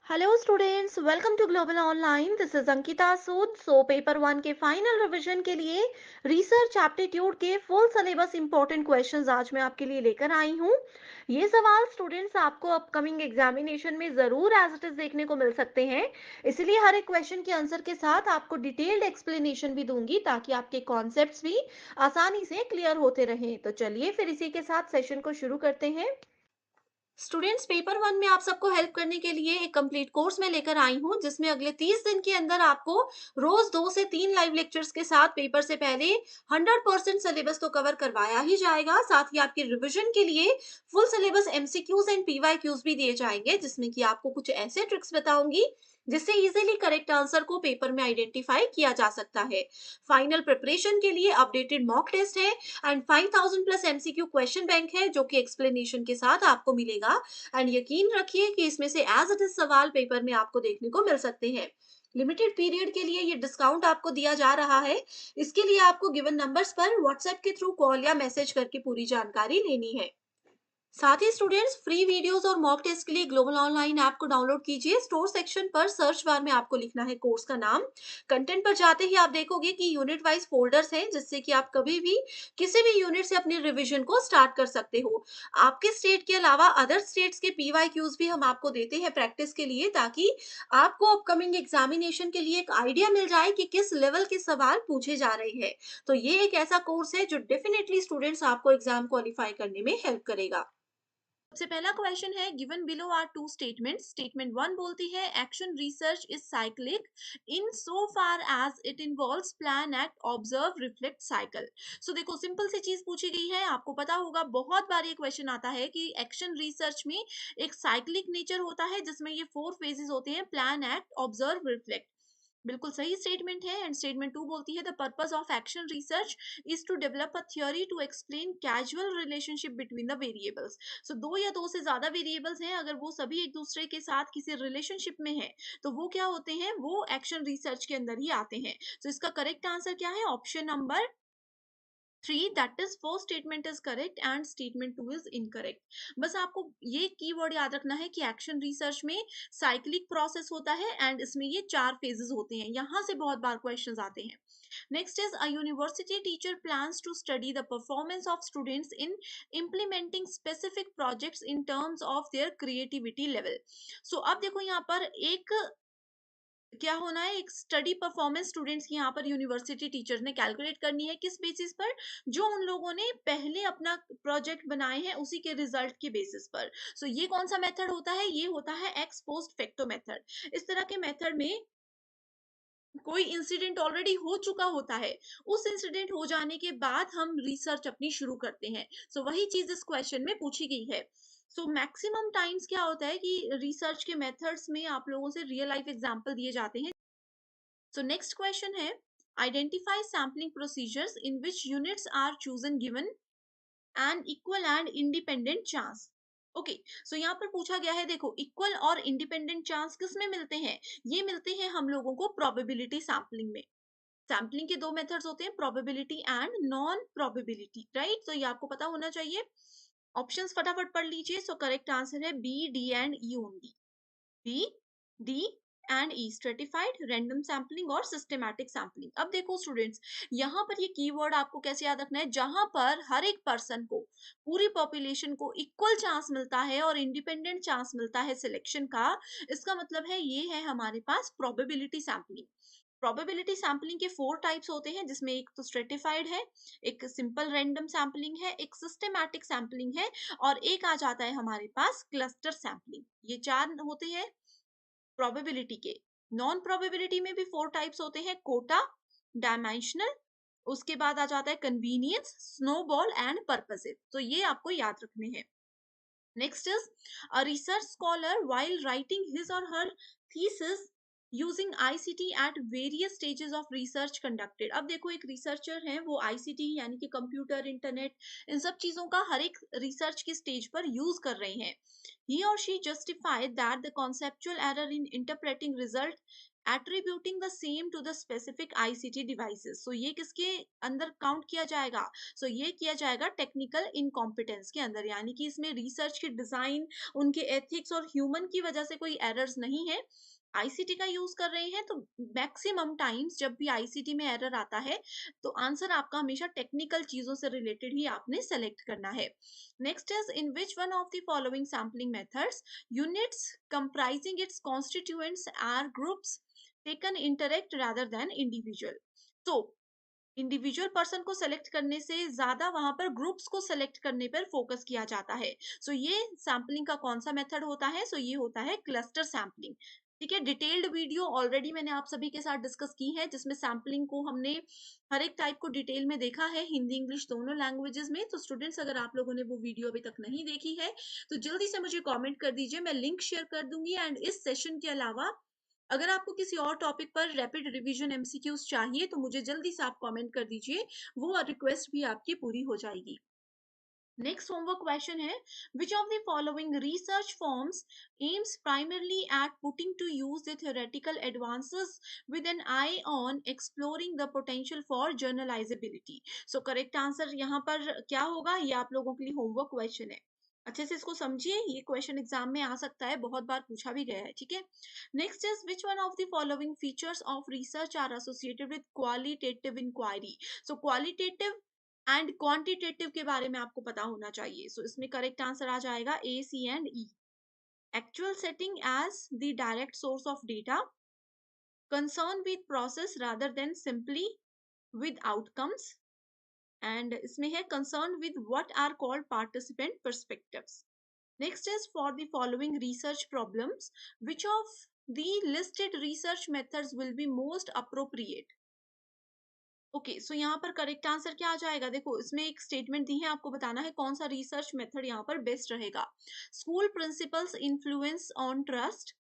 Hello students, welcome to global online. This is Ankita Sood. Paper one के final revision के लिए research aptitude के full syllabus important questions आज मैं आपके लिए लेकर आई हूँ। ये सवाल स्टूडेंट्स आपको अपकमिंग एग्जामिनेशन में जरूर एज इट इज देखने को मिल सकते हैं, इसलिए हर एक क्वेश्चन के आंसर के साथ आपको डिटेल्ड एक्सप्लेनेशन भी दूंगी ताकि आपके कॉन्सेप्ट्स भी आसानी से क्लियर होते रहें। तो चलिए फिर इसी के साथ सेशन को शुरू करते हैं। स्टूडेंट्स, पेपर वन में आप सबको हेल्प करने के लिए एक कंप्लीट कोर्स में लेकर आई हूँ, जिसमें अगले 30 दिन के अंदर आपको रोज 2 से 3 लाइव लेक्चर्स के साथ पेपर से पहले 100% सिलेबस तो कवर करवाया ही जाएगा। साथ ही आपके रिवीजन के लिए full syllabus MCQs and PYQs भी दिए जाएंगे, जिसमें कि आपको कुछ ऐसे ट्रिक्स बताऊंगी जिससे इजीली करेक्ट आंसर को पेपर में आइडेंटिफाई किया जा सकता है। फाइनल प्रिपरेशन के लिए अपडेटेड मॉक टेस्ट है and 5000 plus MCQ question bank है, जो कि एक्सप्लेनेशन के साथ आपको मिलेगा। एंड यकीन रखिए कि इसमें से एज इट इज सवाल पेपर में आपको देखने को मिल सकते हैं। लिमिटेड पीरियड के लिए ये डिस्काउंट आपको दिया जा रहा है। इसके लिए आपको गिवन नंबर्स पर व्हाट्सएप के थ्रू कॉल या मैसेज करके पूरी जानकारी लेनी है। साथ ही स्टूडेंट्स, फ्री वीडियोस और मॉक टेस्ट के लिए ग्लोबल ऑनलाइन ऐप को डाउनलोड कीजिए। स्टोर सेक्शन पर सर्च बार में आपको लिखना है कोर्स का नाम। कंटेंट पर जाते ही आप देखोगे कि यूनिट वाइज फोल्डर्स हैं, जिससे कि आप कभी भी किसी भी यूनिट से अपनी रिवीजन को स्टार्ट कर सकते हो। आपके स्टेट के अलावा अदर स्टेट्स के पीवाईक्यूज भी हम आपको देते हैं प्रैक्टिस के लिए, ताकि आपको अपकमिंग एग्जामिनेशन के लिए एक आइडिया मिल जाए कि किस लेवल के सवाल पूछे जा रहे हैं। तो ये एक ऐसा कोर्स है जो डेफिनेटली स्टूडेंट्स आपको एग्जाम क्वालिफाई करने में हेल्प करेगा। सबसे पहला क्वेश्चन है, given below are two statements. Statement one बोलती है action research is cyclic in so far as it involves plan, act, observe, reflect, cycle. So देखो, सिंपल सी चीज पूछी गई है। आपको पता होगा, बहुत बार ये क्वेश्चन आता है कि एक्शन रिसर्च में एक साइक्लिक नेचर होता है, जिसमें ये 4 फेजेस होते हैं: प्लान, एक्ट, ऑब्जर्व, रिफ्लेक्ट। बिल्कुल सही स्टेटमेंट है। एंड स्टेटमेंट टू बोलती है the purpose of action research is to develop a theory to explain casual relationship between the variables. So दो या दो से ज्यादा वेरिएबल्स हैं, अगर वो सभी एक दूसरे के साथ किसी रिलेशनशिप में है, तो वो क्या होते हैं, वो एक्शन रिसर्च के अंदर ही आते हैं। तो इसका करेक्ट आंसर क्या है? Option number 3, that is first statement is correct and statement 2 is incorrect. बस आपको ये कीवर्ड याद रखना है कि एक्शन रिसर्च में साइक्लिक प्रोसेस होता है एंड इसमें ये 4 फेजेस होते हैं। यहां से बहुत बार क्वेश्चंस आते हैं। Next is a university teacher plans to study the performance of students in implementing specific projects in terms of their creativity level. So अब देखो, यहाँ पर एक क्या होना है, एक स्टडी परफॉर्मेंस स्टूडेंट्स की यहाँ पर यूनिवर्सिटी टीचर ने कैलकुलेट करनी है। किस बेसिस पर? जो उन लोगों ने पहले अपना प्रोजेक्ट बनाए हैं उसी के रिजल्ट के बेसिस पर। सो ये कौन सा मेथड होता है? ये होता है एक्स पोस्ट फैक्टो मेथड। इस तरह के मेथड में कोई इंसिडेंट ऑलरेडी हो चुका होता है, उस इंसिडेंट हो जाने के बाद हम रिसर्च अपनी शुरू करते हैं। वही चीज इस क्वेश्चन में पूछी गई है। मैक्सिमम टाइम्स क्या होता है कि रिसर्च के मेथड्स में आप लोगों से रियल लाइफ एग्जांपल दिए जाते हैं। नेक्स्ट क्वेश्चन है, identify sampling procedures in which units are chosen given an equal and independent chance. Okay, यहाँ पर पूछा गया है, देखो, इक्वल और इंडिपेंडेंट चांस किस में मिलते हैं? ये मिलते हैं हम लोगों को प्रोबेबिलिटी सैम्पलिंग में। सैम्पलिंग के दो मेथड्स होते हैं, probability and non probability, right? तो ये आपको पता होना चाहिए। ऑप्शंस फटाफट पढ़ लीजिए। करेक्ट आंसर है B, D and E only. B, D and E, stratified, random sampling और सिस्टमैटिक सैम्पलिंग। अब देखो स्टूडेंट्स, यहाँ पर ये कीवर्ड आपको कैसे याद रखना है? जहां पर हर एक पर्सन को, पूरी पॉपुलेशन को इक्वल चांस मिलता है और इंडिपेंडेंट चांस मिलता है सिलेक्शन का, इसका मतलब है ये है हमारे पास प्रोबेबिलिटी सैम्पलिंग। प्रोबेबिलिटी सैम्पलिंग के 4 टाइप्स होते हैं, जिसमें एक तो स्ट्रेटिफाइड है, एक सिंपल रैंडम सैम्पलिंग है, एक सिस्टमैटिक सैम्पलिंग है, और एक आ जाता है हमारे पास क्लस्टर सैम्पलिंग। ये 4 होते हैं प्रोबेबिलिटी के। नॉन प्रोबेबिलिटी में भी 4 टाइप्स होते हैं, कोटा, डायमेंशनल, उसके बाद आ जाता है कन्वीनियंस, स्नोबॉल एंड पर्पसिव। तो ये आपको याद रखने हैं। Next is a research scholar while writing his or her thesis using ICT at various stages of research conducted. अब देखो, एक रिसर्चर है, वो आईसीटी यानी कि कंप्यूटर, इंटरनेट, इन सब चीजों का हर एक रिसर्च के स्टेज पर यूज कर रहे हैं। He or she justified that the conceptual error in interpreting result attributing the same to the specific ICT devices. So ये किसके अंदर काउंट किया जाएगा? सो ये किया जाएगा टेक्निकल इनकॉम्पिटेंस के अंदर, यानी कि इसमें रिसर्च की डिजाइन, उनके एथिक्स और ह्यूमन की वजह से कोई एरर्स नहीं है। आईसीटी का यूज कर रहे हैं तो मैक्सिमम टाइम्स जब भी आईसीटी में एरर आता है तो आंसर आपका हमेशा टेक्निकल चीजों से रिलेटेड ही आपने सेलेक्ट करना है। Next is in which one of the following sampling methods units comprising its constituents are groups taken interact rather than individual। तो इंडिविजुअल पर्सन को सेलेक्ट करने से ज्यादा वहां पर ग्रुप्स को सेलेक्ट करने पर फोकस किया जाता है। सो ये सैम्पलिंग का कौन सा मेथड होता है? सो ये होता है क्लस्टर सैम्पलिंग। ठीक है, डिटेल्ड वीडियो ऑलरेडी मैंने आप सभी के साथ डिस्कस की है, जिसमें सैम्पलिंग को हमने हर एक टाइप को डिटेल में देखा है, हिंदी इंग्लिश दोनों लैंग्वेजेस में। तो स्टूडेंट्स, अगर आप लोगों ने वो वीडियो अभी तक नहीं देखी है तो जल्दी से मुझे कमेंट कर दीजिए, मैं लिंक शेयर कर दूंगी। एंड इस सेशन के अलावा अगर आपको किसी और टॉपिक पर रैपिड रिवीजन एमसीक्यूज चाहिए तो मुझे जल्दी से आप कमेंट कर दीजिए, वो रिक्वेस्ट भी आपकी पूरी हो जाएगी। नेक्स्ट होमवर्क क्वेश्चन है, which of the following research forms aims primarily at putting to use the theoretical advances with an eye on exploring the potential for generalizability। So correct answer यहाँ पर क्या होगा? ये आप लोगों के लिए होमवर्क क्वेश्चन है, अच्छे से इसको समझिए, ये क्वेश्चन एग्जाम में आ सकता है, बहुत बार पूछा भी गया है। ठीक है, next is which one of the following features of research are associated with qualitative inquiry. So qualitative and quantitative के बारे में आपको पता होना चाहिए। सो इसमें करेक्ट आंसर आ जाएगा A, C and E. Actual setting as the direct source of data, concern with process rather than simply with outcomes, and इसमें है concern with what are called participant perspectives. Next is for the following research problems which of the listed research methods will be most appropriate। Okay, so यहाँ पर correct answer क्या आ जाएगा? देखो, इसमें एक statement दी है, आपको बताना है कौन सा रिसर्च मेथड यहाँ पर बेस्ट रहेगा। School principals influence on trust,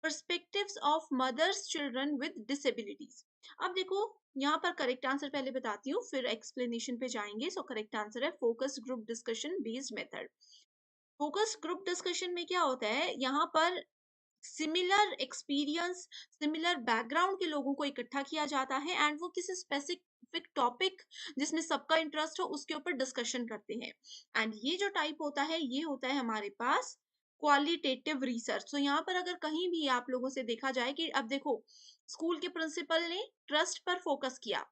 perspectives of mothers children with disabilities. अब देखो, यहाँ पर करेक्ट आंसर पहले बताती हूँ, फिर एक्सप्लेनेशन पे जाएंगे। सो करेक्ट आंसर है focus group discussion based method. Focus group discussion में क्या होता है? यहाँ पर सिमिलर एक्सपीरियंस, सिमिलर बैकग्राउंड के लोगों को इकट्ठा किया जाता है एंड वो किसी स्पेसिफिक टॉपिक जिसमें सबका इंटरेस्ट हो उसके ऊपर डिस्कशन करते हैं। एंड ये जो टाइप होता है ये होता है हमारे पास क्वालिटेटिव रिसर्च। तो यहाँ पर अगर कहीं भी आप लोगों से देखा जाए कि अब देखो, स्कूल के प्रिंसिपल ने ट्रस्ट पर फोकस किया,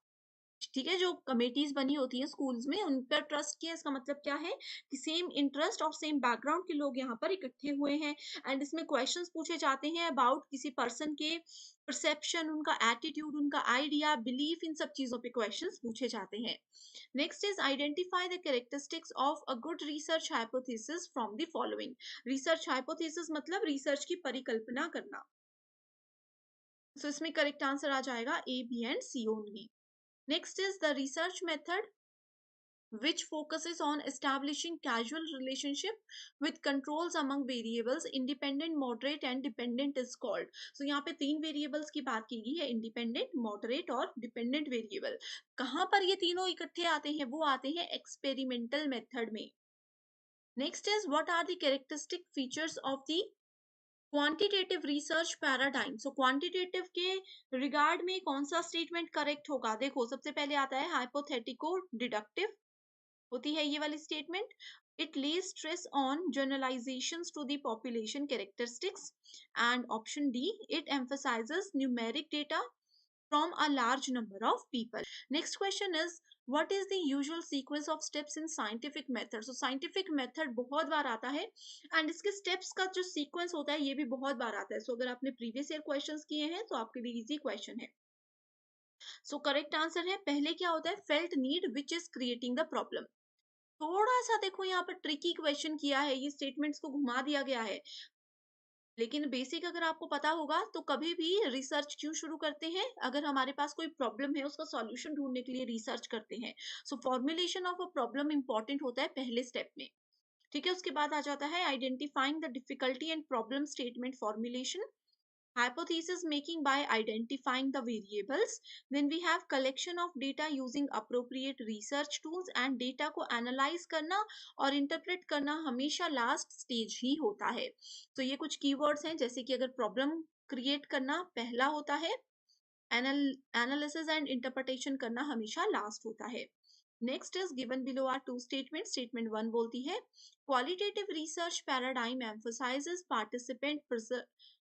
ठीक है, जो कमेटीज बनी होती है स्कूल्स में उन पर ट्रस्ट किया, इसका मतलब क्या है कि सेम इंटरेस्ट और सेम बैकग्राउंड के लोग यहाँ पर इकट्ठे हुए हैं। एंड इसमें क्वेश्चंस पूछे जाते हैं अबाउट किसी पर्सन के परसेप्शन, उनका एटीट्यूड, उनका आइडिया, बिलीफ, इन सब चीजों पे क्वेश्चंस पूछे जाते हैं। Next is identify the characteristics of a good research hypothesis from the following. Research hypothesis मतलब रिसर्च की परिकल्पना करना। सो इसमें करेक्ट आंसर आ जाएगा A, B and C only. Next is the research method which focuses on establishing causal relationship with controls among variables, independent, moderate and dependent is called। So यहाँ पे तीन variables की बात की गई है, independent, moderate और dependent variable। कहाँ पर ये तीनों इकट्ठे आते हैं? वो आते हैं experimental method में। Next is what are the characteristic features of the quantitative research paradigm. So quantitative के रिगार्ड में कौन सा स्टेटमेंट करेक्ट होगा? देखो, सबसे पहले आता है हाइपोथेटिको डिडक्टिव, होती है ये वाली statement. It lays stress on generalisations to the population characteristics. And option D, it emphasises numeric data from a large number of people। Next question is what is the usual sequence of steps in scientific method। so scientific method बहुत बार आता है and इसके steps का जो sequence होता है ये भी बहुत बार आता है। so अगर आपने previous year questions किए हैं तो आपके लिए easy question है। so correct answer है, पहले क्या होता है? felt need which is creating the problem। थोड़ा सा देखो यहाँ पर ट्रिकी क्वेश्चन किया है, ये स्टेटमेंट्स को घुमा दिया गया है, लेकिन बेसिक अगर आपको पता होगा तो कभी भी रिसर्च क्यों शुरू करते हैं? अगर हमारे पास कोई प्रॉब्लम है उसका सॉल्यूशन ढूंढने के लिए रिसर्च करते हैं। So formulation of a problem important होता है पहले स्टेप में, ठीक है। उसके बाद आ जाता है identifying the difficulty and problem statement formulation. hypothesis making by identifying the variables. Then we have collection of data using appropriate research tools, and data को analyze करना और interpret करना हमेशा last stage ही होता है. तो ये कुछ keywords हैं, जैसे कि अगर problem create करना पहला होता है, analysis and interpretation करना हमेशा last होता है. Next is given below are two statements. Statement 1 बोलती है qualitative research paradigm emphasizes participant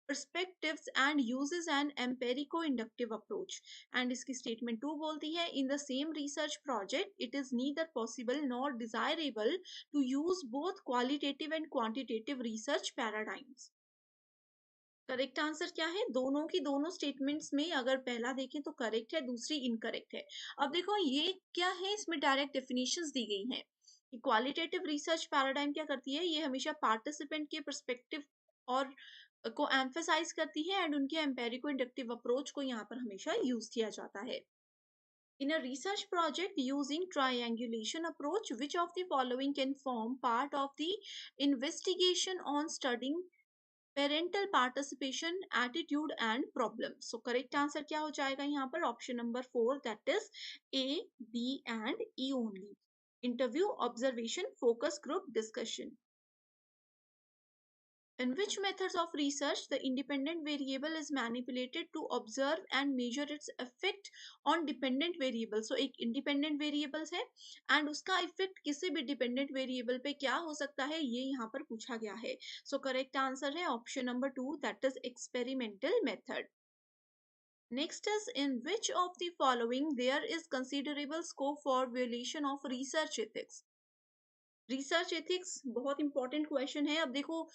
perspectives and uses an empirico-inductive approach. And इसकी statement 2 बोलती है in the same research project it is neither possible nor desirable to use both qualitative and quantitative research paradigms. Correct answer क्या है? दोनों की दोनों statements में अगर पहला देखें तो करेक्ट है, दूसरी इनकरेक्ट है. अब देखो ये क्या है, इसमें डायरेक्ट डेफिनेशंस दी गई हैं. क्वालिटेटिव रिसर्च पैराडाइम क्या करती है, ये हमेशा पार्टिसिपेंट के पर्सपेक्टिव और को एम्फेसाइज करती है एंड उनके एम्पेरिको इंडक्टिव अप्रोच को यहाँ पर हमेशा यूज किया जाता है. In a research project using triangulation approach, which of the following can form part of the investigation on studying parental participation, attitude and problem? So correct answer क्या हो जाएगा यहाँ पर? Option number 4, that is A, B and E only. Interview, observation, focus group, discussion. In which methods of research the independent variable is manipulated to observe and measure its effect on dependent variable? So एक independent variables है and उसका effect किसी भी dependent variable पे क्या हो सकता है, ये यहाँ पर पूछा गया है. So correct answer है option number 2, that is experimental method. Next is in which of the following there is considerable scope for violation of research ethics? Research ethics बहुत इंपॉर्टेंट क्वेश्चन है. अब देखो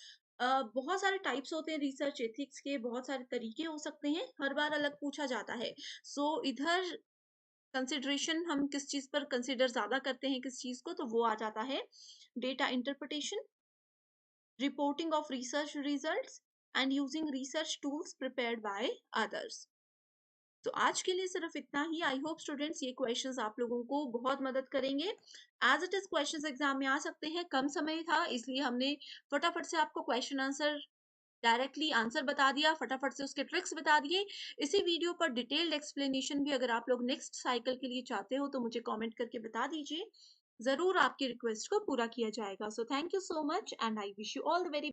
बहुत सारे टाइप्स होते हैं रिसर्च एथिक्स के, बहुत सारे तरीके हो सकते हैं, हर बार अलग पूछा जाता है. सो इधर कंसिडरेशन हम किस चीज पर कंसिडर ज्यादा करते हैं, किस चीज को, तो वो आ जाता है data interpretation, reporting of research results and using research tools prepared by others. तो आज के लिए सिर्फ इतना ही. आई होप स्टूडेंट्स ये क्वेश्चंस आप लोगों को बहुत मदद करेंगे. As it is questions exam में आ सकते हैं, कम समय था इसलिए हमने फटाफट से आपको क्वेश्चन आंसर डायरेक्टली आंसर बता दिया, फटाफट से उसके ट्रिक्स बता दिए. इसी वीडियो पर डिटेल्ड एक्सप्लेनेशन भी अगर आप लोग नेक्स्ट साइकिल के लिए चाहते हो तो मुझे कमेंट करके बता दीजिए, जरूर आपकी रिक्वेस्ट को पूरा किया जाएगा. So thank you so much and I wish you all the very